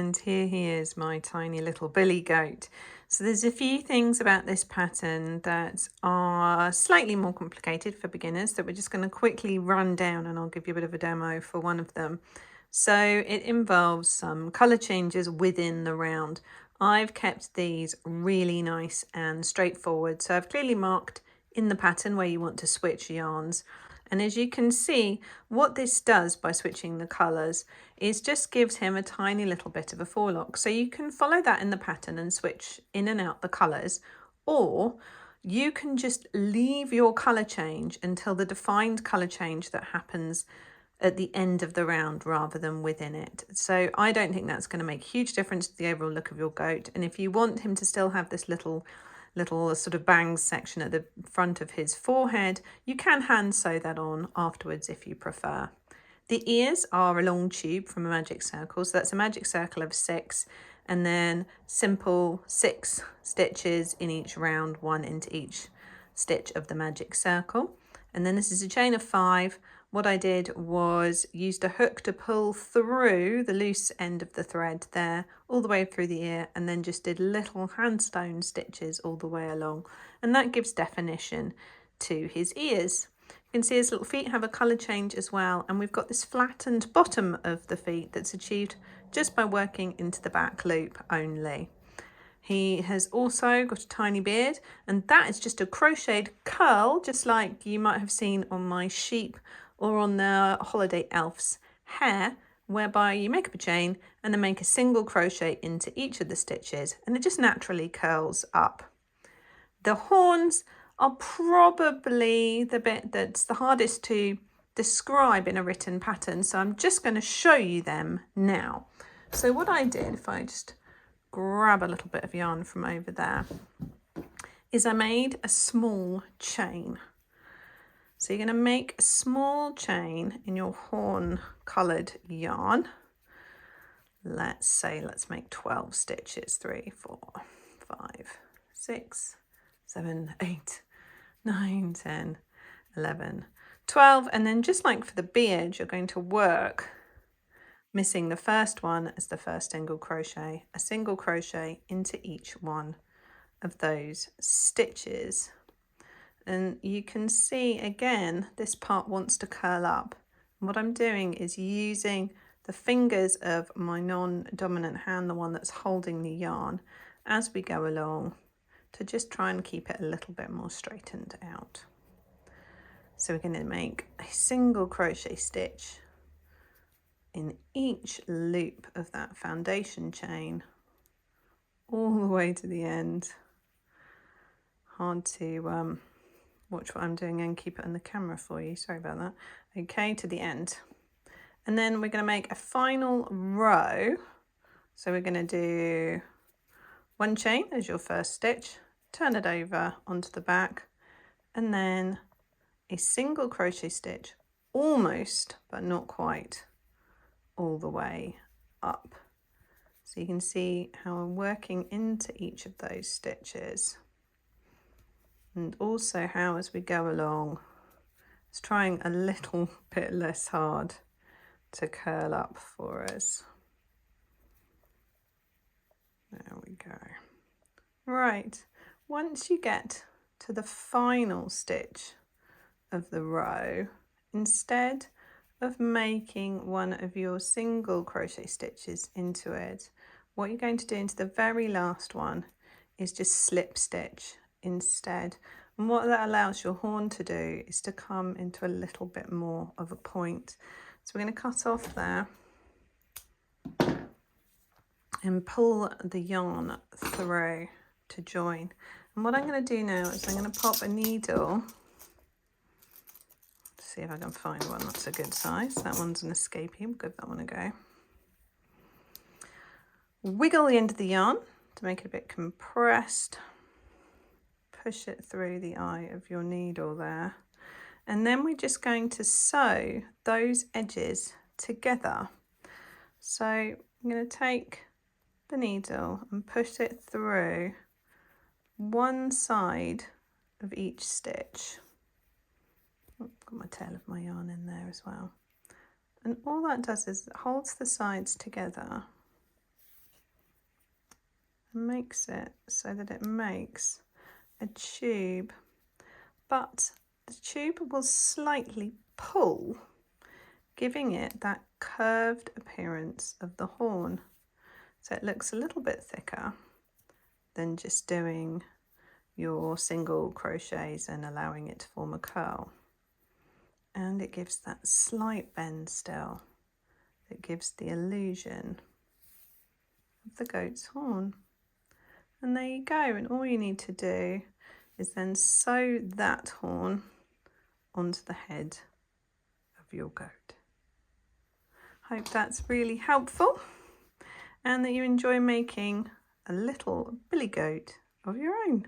and here he is, my tiny little billy goat. So there's a few things about this pattern that are slightly more complicated for beginners that we're just going to quickly run down, and I'll give you a bit of a demo for one of them. So it involves some colour changes within the round. I've kept these really nice and straightforward, so I've clearly marked in the pattern where you want to switch yarns. And as you can see, what this does by switching the colours is just gives him a tiny little bit of a forelock. So you can follow that in the pattern and switch in and out the colours, or you can just leave your colour change until the defined colour change that happens at the end of the round rather than within it. So I don't think that's going to make a huge difference to the overall look of your goat. And if you want him to still have this little sort of bangs section at the front of his forehead, you can hand sew that on afterwards if you prefer. The ears are a long tube from a magic circle, so that's a magic circle of 6, and then simple 6 stitches in each round, 1 into each stitch of the magic circle. And then this is a chain of 5. What I did was used a hook to pull through the loose end of the thread there all the way through the ear, and then just did little handstone stitches all the way along, and that gives definition to his ears. You can see his little feet have a colour change as well, and we've got this flattened bottom of the feet that's achieved just by working into the back loop only. He has also got a tiny beard, and that is just a crocheted curl, just like you might have seen on my sheep or on the holiday elf's hair, whereby you make up a chain and then make a single crochet into each of the stitches, and it just naturally curls up. The horns are probably the bit that's the hardest to describe in a written pattern, so I'm just going to show you them now. So what I did, if I just grab a little bit of yarn from over there, is I made a small chain. So you're going to make a small chain in your horn coloured yarn. Let's make 12 stitches. 3, 4, 5, 6, 7, 8, 9, 10, 11, 12. And then just like for the beard, you're going to work missing the first one as the first single crochet, a single crochet into each one of those stitches. And you can see again, this part wants to curl up. And what I'm doing is using the fingers of my non-dominant hand, the one that's holding the yarn, as we go along to just try and keep it a little bit more straightened out. So we're going to make a single crochet stitch in each loop of that foundation chain all the way to the end. Hard to watch what I'm doing and keep it on the camera for you, sorry about that. Okay, to the end. And then we're going to make a final row. So we're going to do 1 chain as your first stitch, turn it over onto the back, and then a single crochet stitch, almost but not quite, all the way up. So you can see how I'm working into each of those stitches. And also how, as we go along, it's trying a little bit less hard to curl up for us. There we go. Right, once you get to the final stitch of the row, instead of making one of your single crochet stitches into it, what you're going to do into the very last one is just slip stitch instead. And what that allows your horn to do is to come into a little bit more of a point. So we're going to cut off there and pull the yarn through to join. And what I'm going to do now is I'm going to pop a needle, see if I can find one that's a good size. That one's an escapee, we'll give that one a go. Wiggle the end of the yarn to make it a bit compressed. Push it through the eye of your needle there, and then we're just going to sew those edges together. So I'm going to take the needle and push it through one side of each stitch. Oh, got my tail of my yarn in there as well, and all that does is it holds the sides together makes it so that it makes a tube, but the tube will slightly pull, giving it that curved appearance of the horn. So it looks a little bit thicker than just doing your single crochets and allowing it to form a curl. And it gives that slight bend still. It gives the illusion of the goat's horn. And there you go, and all you need to do is then sew that horn onto the head of your goat. Hope that's really helpful and that you enjoy making a little billy goat of your own.